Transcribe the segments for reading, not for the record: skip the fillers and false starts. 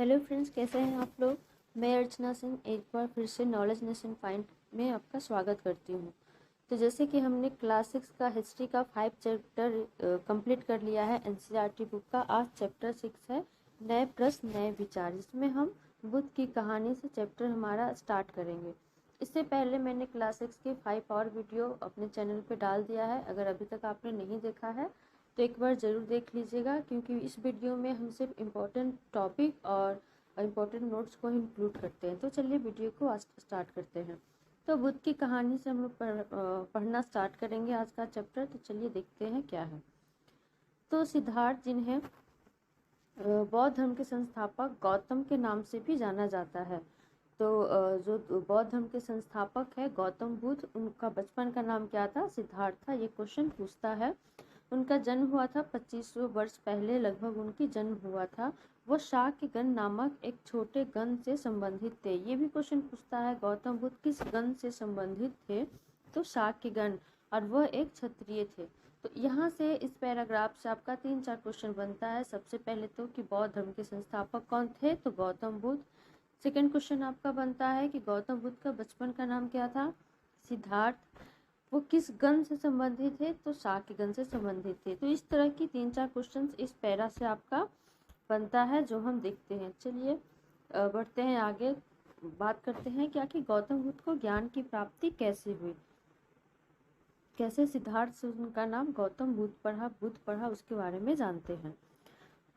Hello friends, कैसे हैं आप लोग। मैं अर्चना सिंह एक बार फिर से नॉलेज नेशन फाइंड में आपका स्वागत करती हूँ। तो जैसे कि हमने क्लास 6 का हिस्ट्री का 5 चैप्टर कंप्लीट कर लिया है एनसीईआरटी बुक का। आज चैप्टर 6 है नए प्रश्न नए विचार, जिसमें हम बुद्ध की कहानी से चैप्टर हमारा स्टार्ट करेंगे। इससे पहले मैंने क्लास 6 के 5 और वीडियो अपने चैनल पे डाल दिया है। अगर अभी तक आपने नहीं देखा है तो एक बार ज़रूर देख लीजिएगा, क्योंकि इस वीडियो में हम सिर्फ इम्पोर्टेंट टॉपिक और इम्पोर्टेंट नोट्स को इंक्लूड करते हैं। तो चलिए वीडियो को आज स्टार्ट करते हैं। तो बुद्ध की कहानी से हम लोग पढ़ना स्टार्ट करेंगे आज का चैप्टर। तो चलिए देखते हैं क्या है। तो सिद्धार्थ जिन्हें बौद्ध धर्म के संस्थापक गौतम के नाम से भी जाना जाता है। तो जो बौद्ध धर्म के संस्थापक है गौतम बुद्ध, उनका बचपन का नाम क्या था? सिद्धार्थ था। ये क्वेश्चन पूछता है। उनका जन्म हुआ था 2500 वर्ष पहले, लगभग उनकी जन्म हुआ था। वो शाक्यगण नामक एक छोटे गण से संबंधित थे। ये भी क्वेश्चन पूछता है गौतम बुद्ध किस गण से संबंधित थे? तो शाक्यगण, और वह एक क्षत्रिय थे। तो यहाँ से इस पैराग्राफ से आपका 3-4 क्वेश्चन बनता है। सबसे पहले तो कि बौद्ध धर्म के संस्थापक कौन थे? तो गौतम बुद्ध। सेकंड क्वेश्चन आपका बनता है कि गौतम बुद्ध का बचपन का नाम क्या था? सिद्धार्थ। वो किस गण से संबंधित थे? तो शाक्यगण से संबंधित थे। तो इस तरह की 3-4 क्वेश्चन इस पैरा से आपका बनता है, जो हम देखते हैं। चलिए बढ़ते हैं आगे। बात करते हैं क्या कि गौतम बुद्ध को ज्ञान की प्राप्ति कैसे हुई, कैसे सिद्धार्थ से उनका नाम गौतम बुद्ध पढ़ा उसके बारे में जानते हैं।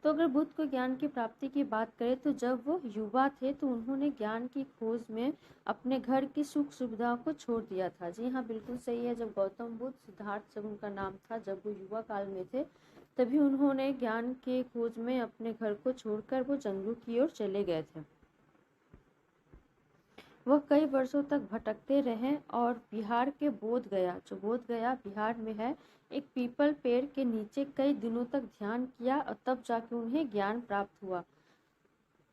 तो अगर बुद्ध को ज्ञान की प्राप्ति की बात करें तो जब वो युवा थे तो उन्होंने ज्ञान की खोज में अपने घर की सुख सुविधाओं को छोड़ दिया था। जी हाँ, बिल्कुल सही है। जब गौतम बुद्ध, सिद्धार्थ जब उनका नाम था, जब वो युवा काल में थे, तभी उन्होंने ज्ञान के खोज में अपने घर को छोड़कर वो जंगलों की ओर चले गए थे। वह कई वर्षों तक भटकते रहे और बिहार के बोध गया, जो बोध गया बिहार में है, एक पीपल पेड़ के नीचे कई दिनों तक ध्यान किया और तब जाके उन्हें ज्ञान प्राप्त हुआ।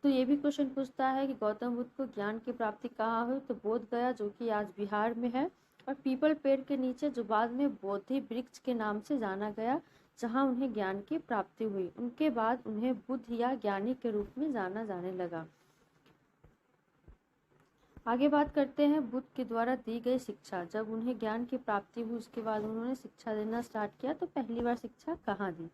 तो ये भी क्वेश्चन पूछता है कि गौतम बुद्ध को ज्ञान की प्राप्ति कहाँ हुई? तो बोध गया, जो कि आज बिहार में है, और पीपल पेड़ के नीचे, जो बाद में बोधि वृक्ष के नाम से जाना गया, जहाँ उन्हें ज्ञान की प्राप्ति हुई। उनके बाद उन्हें बुद्ध या ज्ञानी के रूप में जाना जाने लगा। आगे बात करते हैं बुद्ध के द्वारा दी गई शिक्षा। जब उन्हें ज्ञान की प्राप्ति हुई उसके बाद उन्होंने शिक्षा देना स्टार्ट किया, तो पहली बार शिक्षा कहाँ दी?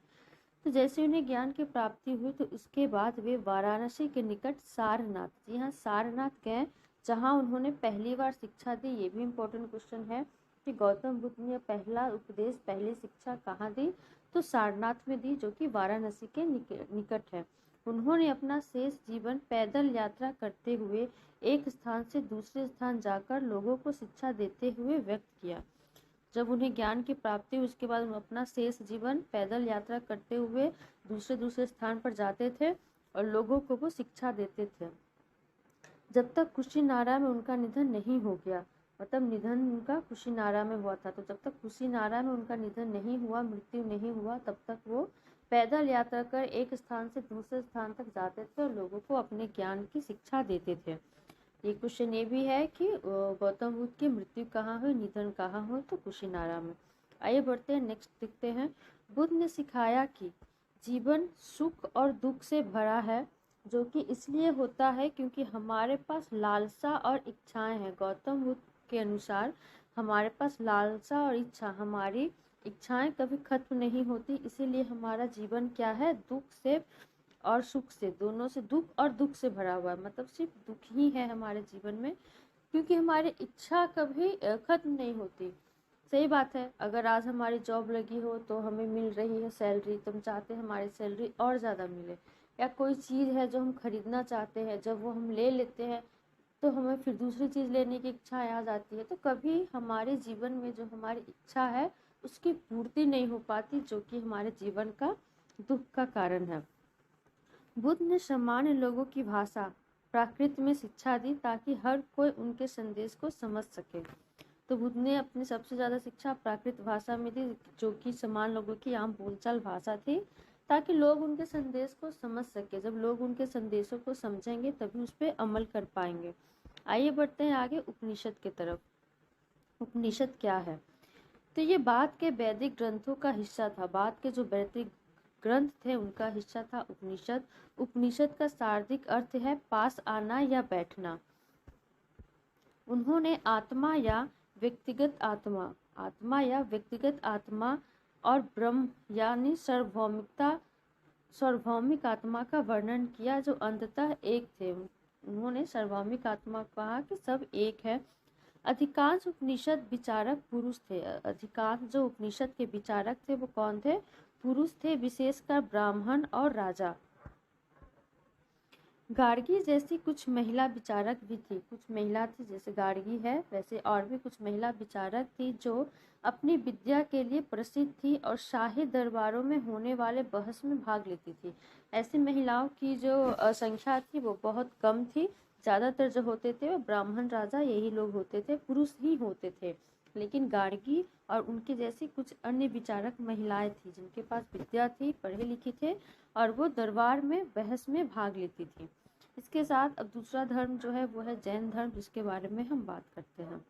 तो जैसे उन्हें ज्ञान की प्राप्ति हुई तो उसके बाद वे वाराणसी के निकट सारनाथ, जी हाँ सारनाथ गए, जहाँ उन्होंने पहली बार शिक्षा दी। ये भी इम्पोर्टेंट क्वेश्चन है कि गौतम बुद्ध ने पहला उपदेश, पहली शिक्षा कहाँ दी? तो सारनाथ में दी, जो कि वाराणसी के निकट है। उन्होंने अपना शेष जीवन पैदल यात्रा करते हुए एक स्थान से दूसरे स्थान जाकर लोगों को शिक्षा देते हुए व्यक्त किया। जब उन्हें ज्ञान की प्राप्ति उसके बाद अपना शेष जीवन पैदल यात्रा करते हुए दूसरे स्थान पर जाते थे और लोगों को वो शिक्षा देते थे, जब तक कुशीनारा में उनका निधन नहीं हो गया। मतलब निधन उनका कुशीनारा में हुआ था, तो जब तक कुशीनारा में उनका निधन नहीं हुआ, मृत्यु नहीं हुआ, तब तक वो पैदल यात्रा कर एक स्थान से दूसरे स्थान तक जाते थे और लोगों को अपने ज्ञान की शिक्षा देते थे। ये क्वेश्चन ये भी है कि गौतम बुद्ध की मृत्यु कहाँ हुई, निधन कहाँ हुआ? तो कुशीनारा में। आइए बढ़ते हैं, नेक्स्ट देखते हैं। बुद्ध ने सिखाया कि जीवन सुख और दुख से भरा है, जो कि इसलिए होता है क्योंकि हमारे पास लालसा और इच्छाएं हैं। गौतम बुद्ध के अनुसार हमारे पास लालसा और इच्छा, हमारी इच्छाएं कभी खत्म नहीं होती, इसीलिए हमारा जीवन क्या है? दुख से और सुख से, दोनों से, दुख और दुख से भरा हुआ है। मतलब सिर्फ दुख ही है हमारे जीवन में, क्योंकि हमारी इच्छा कभी खत्म नहीं होती। सही बात है, अगर आज हमारी जॉब लगी हो तो हमें मिल रही है सैलरी, तो हम चाहते हैं हमारी सैलरी और ज़्यादा मिले। या कोई चीज़ है जो हम खरीदना चाहते हैं, जब वो हम ले लेते हैं तो हमें फिर दूसरी चीज़ लेने की इच्छा आ जाती है। तो कभी हमारे जीवन में जो हमारी इच्छा है उसकी पूर्ति नहीं हो पाती, जो कि हमारे जीवन का दुख का कारण है। बुद्ध ने सामान्य लोगों की भाषा प्राकृत में शिक्षा दी ताकि हर कोई उनके संदेश को समझ सके। तो बुद्ध ने अपनी सबसे ज़्यादा शिक्षा प्राकृत भाषा में दी, जो कि सामान्य लोगों की आम बोलचाल भाषा थी, ताकि लोग उनके संदेश को समझ सके। जब लोग उनके संदेशों को समझेंगे तभी उस पर अमल कर पाएंगे। आइए बढ़ते हैं आगे उपनिषद की तरफ। उपनिषद क्या है? तो ये बाद के वैदिक ग्रंथों का हिस्सा था। बाद के जो वैदिक ग्रंथ थे उनका हिस्सा था उपनिषद। उपनिषद का शाब्दिक अर्थ है पास आना या बैठना। उन्होंने आत्मा या व्यक्तिगत आत्मा और ब्रह्म यानी सार्वभौमिक आत्मा का वर्णन किया जो अंततः एक थे। उन्होंने सार्वभौमिक आत्मा कहा कि सब एक है। अधिकांश उपनिषद विचारक पुरुष थे। अधिकांश जो उपनिषद के विचारक थे वो कौन थे? पुरुष थे, विशेषकर ब्राह्मण और राजा। गार्गी जैसी कुछ महिला विचारक भी थी। कुछ महिला थी, जैसे गार्गी है वैसे और भी कुछ महिला विचारक थी जो अपनी विद्या के लिए प्रसिद्ध थी और शाही दरबारों में होने वाले बहस में भाग लेती थी। ऐसी महिलाओं की जो संख्या थी वो बहुत कम थी। ज़्यादातर जो होते थे वो ब्राह्मण राजा यही लोग होते थे, पुरुष ही होते थे। लेकिन गार्गी और उनके जैसी कुछ अन्य विचारक महिलाएं थी जिनके पास विद्या थी, पढ़े लिखे थे और वो दरबार में बहस में भाग लेती थी। इसके साथ अब दूसरा धर्म जो है वो है जैन धर्म, जिसके बारे में हम बात करते हैं।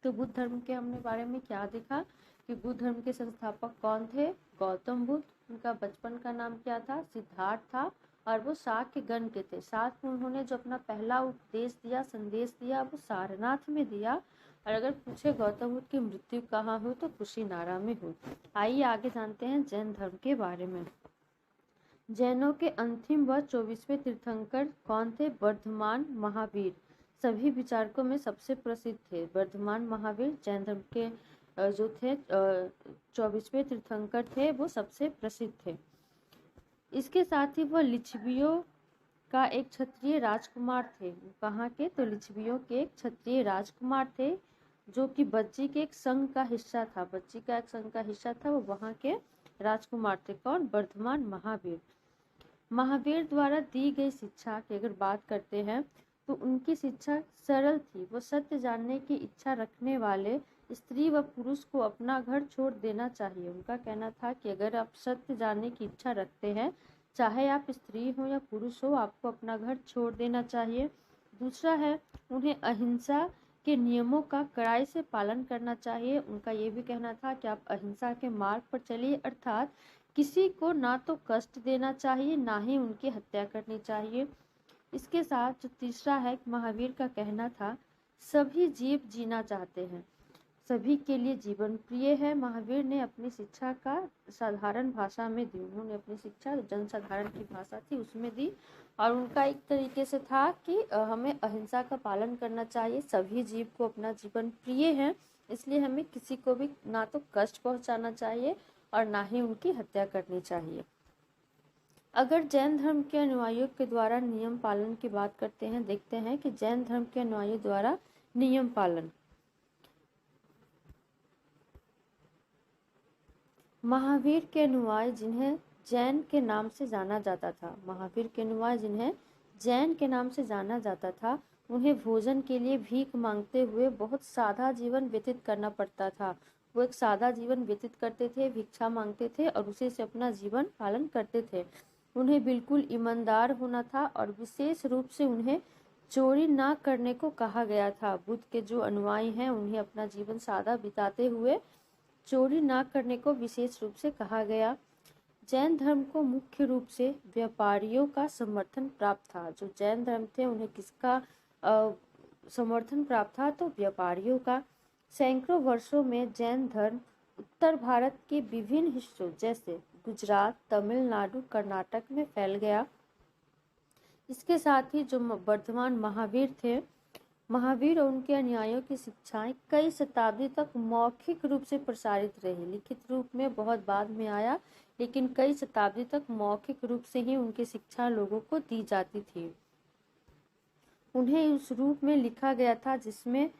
तो बुद्ध धर्म के हमने बारे में क्या देखा कि बुद्ध धर्म के संस्थापक कौन थे? गौतम बुद्ध। उनका बचपन का नाम क्या था? सिद्धार्थ था और वो शाक्य गण के थे। साथ में उन्होंने जो अपना पहला उपदेश दिया, संदेश दिया, वो सारनाथ में दिया। और अगर पूछे गौतम बुद्ध की मृत्यु कहाँ हुई तो कुशीनारा में हुई। आइए आगे जानते हैं जैन धर्म के बारे में। जैनों के अंतिम व 24वें तीर्थंकर कौन थे? वर्धमान महावीर। सभी विचारकों में सबसे प्रसिद्ध थे। वर्धमान महावीर जैन धर्म के जो थे 24वें तीर्थंकर थे, वो सबसे प्रसिद्ध थे। इसके साथ ही वह लिच्छवियों का एक क्षत्रिय राजकुमार थे। कहाँ के? तो लिच्छवियों के एक क्षत्रिय राजकुमार थे जो कि बच्ची के एक संघ का हिस्सा था। बच्ची का एक संघ का हिस्सा था, वो वहाँ के राजकुमार थे। कौन? वर्धमान महावीर। महावीर द्वारा दी गई शिक्षा की अगर बात करते हैं तो उनकी शिक्षा सरल थी। वो सत्य जानने की इच्छा रखने वाले स्त्री व पुरुष को अपना घर छोड़ देना चाहिए। उनका कहना था कि अगर आप सत्य जानने की इच्छा रखते हैं, चाहे आप स्त्री हो या पुरुष हो, आपको अपना घर छोड़ देना चाहिए। दूसरा है, उन्हें अहिंसा के नियमों का कड़ाई से पालन करना चाहिए। उनका ये भी कहना था कि आप अहिंसा के मार्ग पर चलिए, अर्थात किसी को ना तो कष्ट देना चाहिए, ना ही उनकी हत्या करनी चाहिए। इसके साथ जो तीसरा है, महावीर का कहना था सभी जीव जीना चाहते हैं, सभी के लिए जीवन प्रिय है। महावीर ने अपनी शिक्षा का साधारण भाषा में दी। उन्होंने अपनी शिक्षा जनसाधारण की भाषा थी उसमें दी और उनका एक तरीके से था कि हमें अहिंसा का पालन करना चाहिए, सभी जीव को अपना जीवन प्रिय है, इसलिए हमें किसी को भी ना तो कष्ट पहुंचाना चाहिए और ना ही उनकी हत्या करनी चाहिए। अगर जैन धर्म के अनुयायियों के द्वारा नियम पालन की बात करते हैं, देखते हैं कि जैन धर्म के अनुयायियों द्वारा नियम पालन। महावीर के अनुयायी जिन्हें जैन के नाम से जाना जाता था, महावीर के अनुयायी जिन्हें जैन के नाम से जाना जाता था, उन्हें भोजन के लिए भीख मांगते हुए बहुत सादा जीवन व्यतीत करना पड़ता था। वो एक सादा जीवन व्यतीत करते थे, भिक्षा मांगते थे और उसी से अपना जीवन पालन करते थे। उन्हें बिल्कुल ईमानदार होना था और विशेष रूप से उन्हें चोरी ना करने को कहा गया था। बुद्ध के जो अनुयायी हैं उन्हें अपना जीवन सादा बिताते हुए चोरी ना करने को विशेष रूप से कहा गया। जैन धर्म को मुख्य रूप से व्यापारियों का समर्थन प्राप्त था। जो जैन धर्म थे उन्हें किसका समर्थन प्राप्त था? तो व्यापारियों का। सैकड़ों वर्षों में जैन धर्म उत्तर भारत के विभिन्न हिस्सों जैसे गुजरात, तमिलनाडु, कर्नाटक में फैल गया। इसके साथ ही जो वर्धमान महावीर थे, महावीर और उनके अनुयायियों की शिक्षाएं कई शताब्दी तक मौखिक रूप से प्रसारित रही। लिखित रूप में बहुत बाद में आया, लेकिन कई शताब्दी तक मौखिक रूप से ही उनकी शिक्षा लोगों को दी जाती थी। उन्हें उस रूप में लिखा गया था जिसमें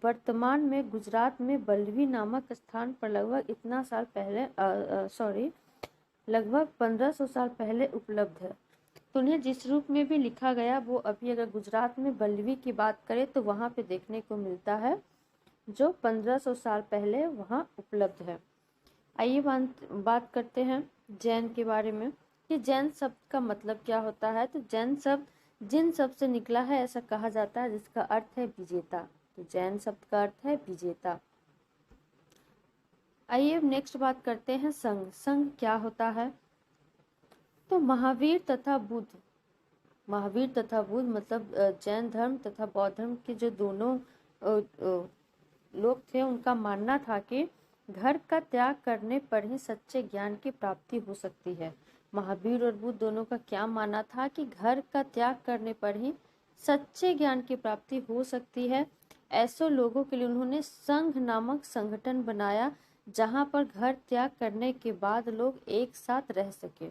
वर्तमान में गुजरात में बल्लवी नामक स्थान पर लगभग 1500 साल पहले उपलब्ध है। तो उन्हें जिस रूप में भी लिखा गया वो अभी अगर गुजरात में बल्लवी की बात करें तो वहाँ पे देखने को मिलता है, जो 1500 साल पहले वहाँ उपलब्ध है। आइए बात करते हैं जैन के बारे में कि जैन शब्द का मतलब क्या होता है। तो जैन शब्द जिन शब्द से निकला है ऐसा कहा जाता है, जिसका अर्थ है विजेता। तो जैन शब्द का अर्थ है विजेता। आइए नेक्स्ट बात करते हैं संघ। संघ क्या होता है? तो महावीर तथा बुद्ध मतलब जैन धर्म तथा बौद्ध धर्म के जो दोनों लोग थे, उनका मानना था कि घर का त्याग करने पर ही सच्चे ज्ञान की प्राप्ति हो सकती है। महावीर और बुद्ध दोनों का क्या मानना था कि घर का त्याग करने पर ही सच्चे ज्ञान की प्राप्ति हो सकती है। ऐसे लोगों के लिए उन्होंने संघ नामक संगठन बनाया, जहां पर घर त्याग करने के बाद लोग एक साथ रह सके।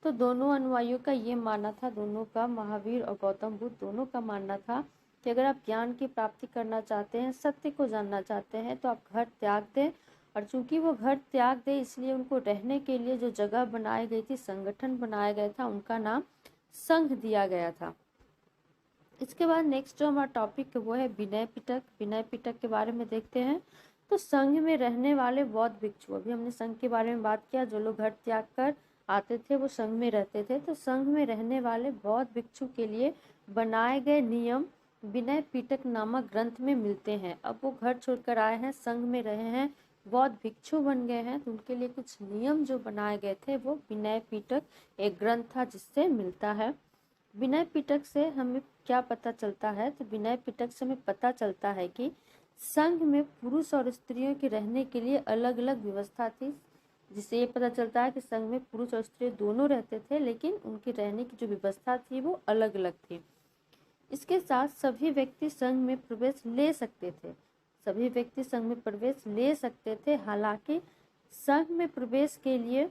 तो दोनों अनुयायियों का ये मानना था, दोनों का, महावीर और गौतम बुद्ध दोनों का मानना था कि अगर आप ज्ञान की प्राप्ति करना चाहते हैं, सत्य को जानना चाहते हैं, तो आप घर त्याग दें। और चूंकि वो घर त्याग दे, इसलिए उनको रहने के लिए जो जगह बनाई गई थी, संगठन बनाया गया था, उनका नाम संघ दिया गया था। इसके बाद नेक्स्ट जो हमारा टॉपिक है वो है विनय पिटक। विनय पिटक के बारे में देखते हैं। तो संघ में रहने वाले बौद्ध भिक्षु, अभी हमने संघ के बारे में बात किया, जो लोग घर त्याग कर आते थे वो संघ में रहते थे। तो संघ में रहने वाले बौद्ध भिक्षु के लिए बनाए गए नियम विनय पिटक नामक ग्रंथ में मिलते हैं। अब वो घर छोड़कर आए हैं, संघ में रहे हैं, बौद्ध भिक्षु बन गए हैं, तो उनके लिए कुछ नियम जो बनाए गए थे वो विनय पिटक एक ग्रंथ था जिससे मिलता है। विनय पिटक से हमें क्या पता चलता है? तो विनय पिटक से हमें पता चलता है कि संघ में पुरुष और स्त्रियों के रहने के लिए अलग अलग व्यवस्था थी, जिससे ये पता चलता है कि संघ में पुरुष और स्त्री दोनों रहते थे, लेकिन उनके रहने की जो व्यवस्था थी वो अलग अलग थी। इसके साथ सभी व्यक्ति संघ में प्रवेश ले सकते थे, सभी व्यक्ति संघ में प्रवेश ले सकते थे। हालांकि संघ में प्रवेश के लिए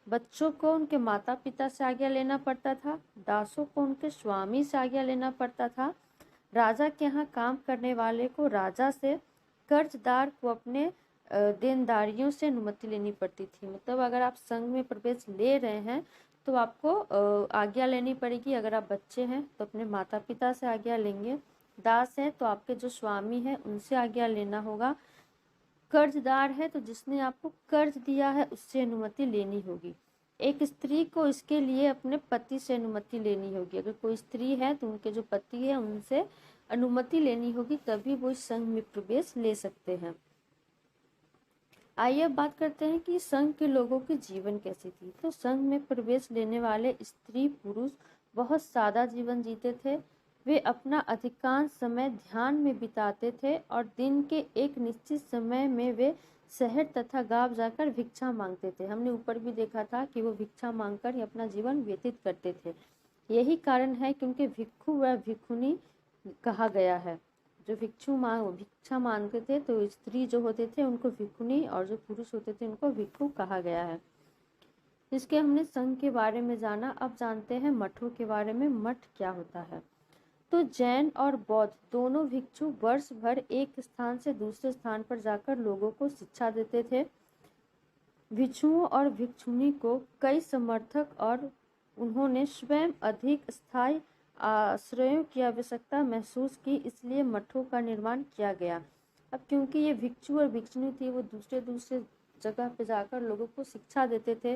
बच्चों को उनके माता पिता से आज्ञा लेना पड़ता था, दासों को उनके स्वामी से आज्ञा लेना पड़ता था, राजा के यहाँ काम करने वाले को राजा से, कर्जदार को अपने देनदारियों से अनुमति लेनी पड़ती थी। मतलब अगर आप संघ में प्रवेश ले रहे हैं तो आपको आज्ञा लेनी पड़ेगी। अगर आप बच्चे हैं तो अपने माता पिता से आज्ञा लेंगे, दास हैं तो आपके जो स्वामी हैं उनसे आज्ञा लेना होगा, कर्जदार है तो जिसने आपको कर्ज दिया है उससे अनुमति लेनी होगी। एक स्त्री को इसके लिए अपने पति से अनुमति लेनी होगी। अगर कोई स्त्री है तो उनके जो पति है उनसे अनुमति लेनी होगी, तभी वो इस संघ में प्रवेश ले सकते हैं। आइए अब बात करते हैं कि संघ के लोगों की जीवन कैसी थी। तो संघ में प्रवेश लेने वाले स्त्री पुरुष बहुत सादा जीवन जीते थे। वे अपना अधिकांश समय ध्यान में बिताते थे और दिन के एक निश्चित समय में वे शहर तथा गांव जाकर भिक्षा मांगते थे। हमने ऊपर भी देखा था कि वो भिक्षा मांगकर ही अपना जीवन व्यतीत करते थे। यही कारण है कि उनके भिक्षु व भिक्षुनी कहा गया है। जो भिक्षा मांगते थे तो स्त्री जो होते थे उनको भिक्षुनी और जो पुरुष होते थे उनको भिक्षु कहा गया है। इसके हमने संघ के बारे में जाना। अब जानते हैं मठों के बारे में। मठ क्या होता है? तो जैन और बौद्ध दोनों भिक्षु वर्ष भर एक स्थान से दूसरे स्थान पर जाकर लोगों को शिक्षा देते थे। भिक्षुओं और भिक्षुनी को कई समर्थक और उन्होंने स्वयं अधिक स्थायी आश्रयों की आवश्यकता महसूस की, इसलिए मठों का निर्माण किया गया। अब क्योंकि ये भिक्षु और भिक्षुनी थी, वो दूसरे दूसरे जगह पे जाकर लोगों को शिक्षा देते थे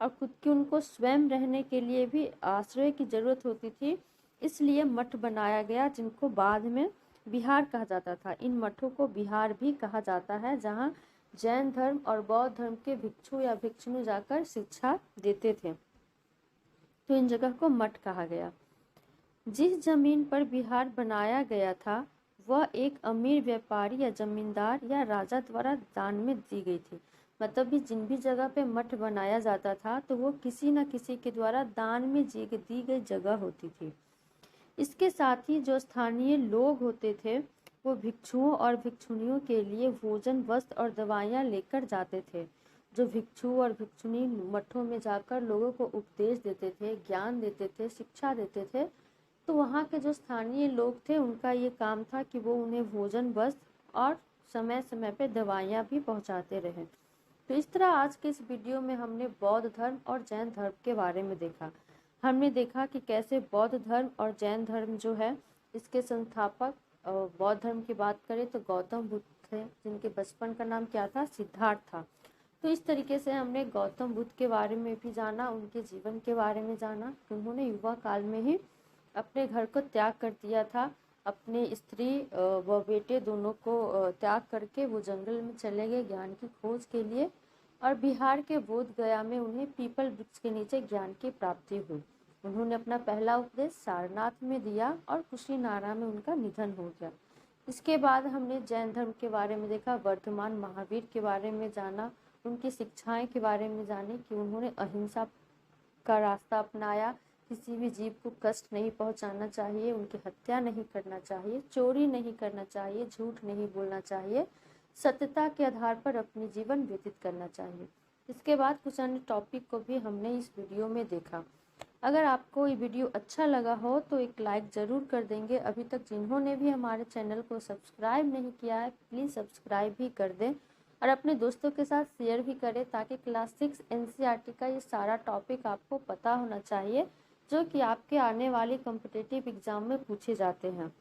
और खुद की उनको स्वयं रहने के लिए भी आश्रय की जरूरत होती थी, इसलिए मठ बनाया गया, जिनको बाद में विहार कहा जाता था। इन मठों को विहार भी कहा जाता है, जहाँ जैन धर्म और बौद्ध धर्म के भिक्षु या भिक्षुनी जाकर शिक्षा देते थे, तो इन जगह को मठ कहा गया। जिस जमीन पर विहार बनाया गया था वह एक अमीर व्यापारी या जमींदार या राजा द्वारा दान में दी गई थी। मतलब भी जिन भी जगह पे मठ बनाया जाता था तो वो किसी न किसी के द्वारा दान में दी गई जगह होती थी। इसके साथ ही जो स्थानीय लोग होते थे वो भिक्षुओं और भिक्षुनियों के लिए भोजन, वस्त्र और दवाइयाँ लेकर जाते थे। जो भिक्षु और भिक्षुनी मठों में जाकर लोगों को उपदेश देते थे, ज्ञान देते थे, शिक्षा देते थे, तो वहाँ के जो स्थानीय लोग थे उनका ये काम था कि वो उन्हें भोजन, वस्त्र और समय समय पे दवाइयाँ भी पहुँचाते रहे। तो इस तरह आज के इस वीडियो में हमने बौद्ध धर्म और जैन धर्म के बारे में देखा। हमने देखा कि कैसे बौद्ध धर्म और जैन धर्म जो है इसके संस्थापक, बौद्ध धर्म की बात करें तो गौतम बुद्ध थे, जिनके बचपन का नाम क्या था? सिद्धार्थ था। तो इस तरीके से हमने गौतम बुद्ध के बारे में भी जाना, उनके जीवन के बारे में जाना। उन्होंने युवा काल में ही अपने घर को त्याग कर दिया था, अपने स्त्री व बेटे दोनों को त्याग करके वो जंगल में चले गए ज्ञान की खोज के लिए, और बिहार के बोध गया में उन्हें पीपल वृक्ष के नीचे ज्ञान की प्राप्ति हुई। उन्होंने अपना पहला उपदेश सारनाथ में दिया और कुशीनारा में उनका निधन हो गया। इसके बाद हमने जैन धर्म के बारे में देखा, वर्धमान महावीर के बारे में जाना, उनकी शिक्षाएं के बारे में जाने कि उन्होंने अहिंसा का रास्ता अपनाया, किसी भी जीव को कष्ट नहीं पहुंचाना चाहिए, उनकी हत्या नहीं करना चाहिए, चोरी नहीं करना चाहिए, झूठ नहीं बोलना चाहिए, सत्यता के आधार पर अपनी जीवन व्यतीत करना चाहिए। इसके बाद कुछ अन्य टॉपिक को भी हमने इस वीडियो में देखा। अगर आपको ये वीडियो अच्छा लगा हो तो एक लाइक ज़रूर कर देंगे। अभी तक जिन्होंने भी हमारे चैनल को सब्सक्राइब नहीं किया है प्लीज़ सब्सक्राइब भी कर दें और अपने दोस्तों के साथ शेयर भी करें, ताकि क्लास 6 एनसीईआरटी का ये सारा टॉपिक आपको पता होना चाहिए जो कि आपके आने वाले कॉम्पिटिटिव एग्जाम में पूछे जाते हैं।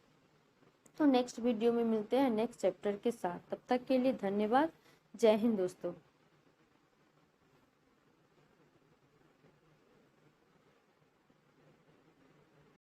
तो नेक्स्ट वीडियो में मिलते हैं नेक्स्ट चैप्टर के साथ। तब तक के लिए धन्यवाद। जय हिंद दोस्तों।